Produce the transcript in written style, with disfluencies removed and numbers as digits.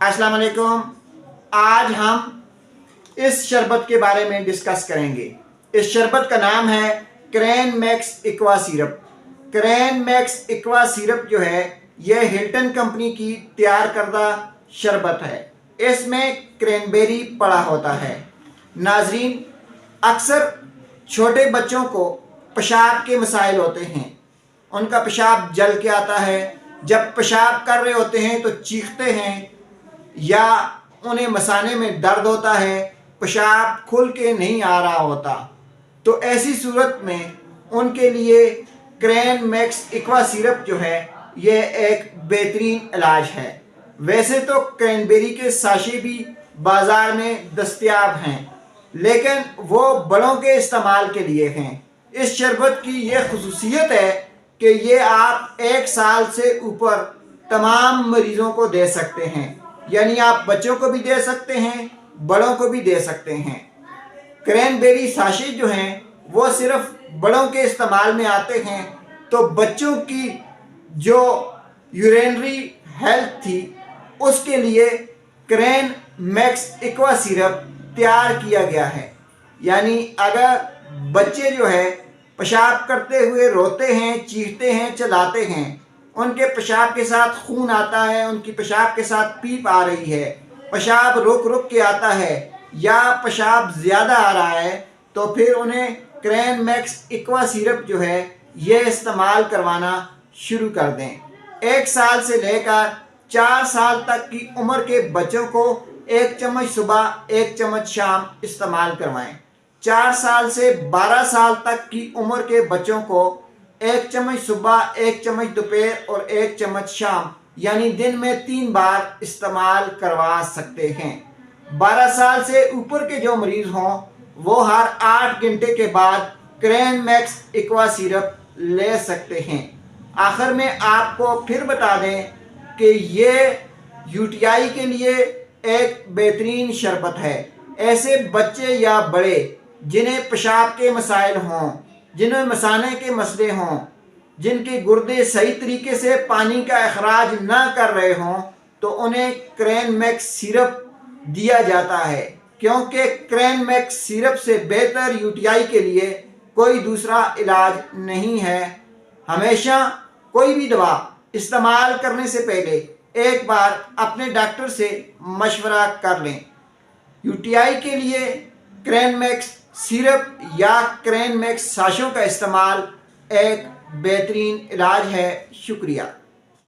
अस्सलाम वालेकुम। आज हम इस शरबत के बारे में डिस्कस करेंगे। इस शरबत का नाम है crane max aqua syrup. Crane max aqua syrup जो है यह हिल्टन कंपनी की तैयार करदा शरबत है। इसमें क्रैनबेरी पड़ा होता है। नाजरीन, अक्सर छोटे बच्चों को पेशाब के मसाइल होते हैं। उनका पेशाब जल के आता है। जब पेशाब कर रहे होते हैं तो चीखते हैं या उन्हें मसाने में दर्द होता है, पेशाब खुल के नहीं आ रहा होता। तो ऐसी सूरत में उनके लिए क्रैन मैक्स एक्वा सिरप जो है यह एक बेहतरीन इलाज है। वैसे तो क्रैनबेरी के साशे भी बाज़ार में दस्तयाब हैं, लेकिन वो बड़ों के इस्तेमाल के लिए हैं। इस शरबत की यह खुसूसियत है कि ये आप 1 साल से ऊपर तमाम मरीज़ों को दे सकते हैं। यानी आप बच्चों को भी दे सकते हैं, बड़ों को भी दे सकते हैं। क्रैनबेरी साशे जो हैं वो सिर्फ बड़ों के इस्तेमाल में आते हैं, तो बच्चों की जो यूरिनरी हेल्थ थी उसके लिए क्रैन मैक्स एक्वा सिरप तैयार किया गया है। यानी अगर बच्चे जो है पेशाब करते हुए रोते हैं, चीखते हैं, चलाते हैं, उनके पेशाब के साथ खून आता है, उनकी पेशाब के साथ पीप आ रही है, पेशाब रुक रुक के आता है या पेशाब ज़्यादा आ रहा है, तो फिर उन्हें क्रैन मैक्स एक्वा सिरप जो है ये इस्तेमाल करवाना शुरू कर दें। 1 साल से लेकर 4 साल तक की उम्र के बच्चों को 1 चम्मच सुबह 1 चम्मच शाम इस्तेमाल करवाएं। 4 साल से 12 साल तक की उम्र के बच्चों को 1 चम्मच सुबह, 1 चम्मच दोपहर और 1 चम्मच शाम, यानी दिन में 3 बार इस्तेमाल करवा सकते हैं। 12 साल से ऊपर के जो मरीज़ हों वो हर 8 घंटे के बाद क्रैन मैक्स एक्वा सिरप ले सकते हैं। आखिर में आपको फिर बता दें कि ये यूटीआई के लिए एक बेहतरीन शरबत है। ऐसे बच्चे या बड़े जिन्हें पेशाब के मसाइल हों, जिन्हें मसाने के मसले हों, जिनके गुर्दे सही तरीके से पानी का अखराज ना कर रहे हों, तो उन्हें क्रैन मैक्स सिरप दिया जाता है, क्योंकि क्रैन मैक्स सिरप से बेहतर यूटीआई के लिए कोई दूसरा इलाज नहीं है। हमेशा कोई भी दवा इस्तेमाल करने से पहले एक बार अपने डॉक्टर से मशवरा कर लें। यूटीआई के लिए क्रैन मैक्स सिरप या क्रैन मैक्स साशों का इस्तेमाल एक बेहतरीन इलाज है। शुक्रिया।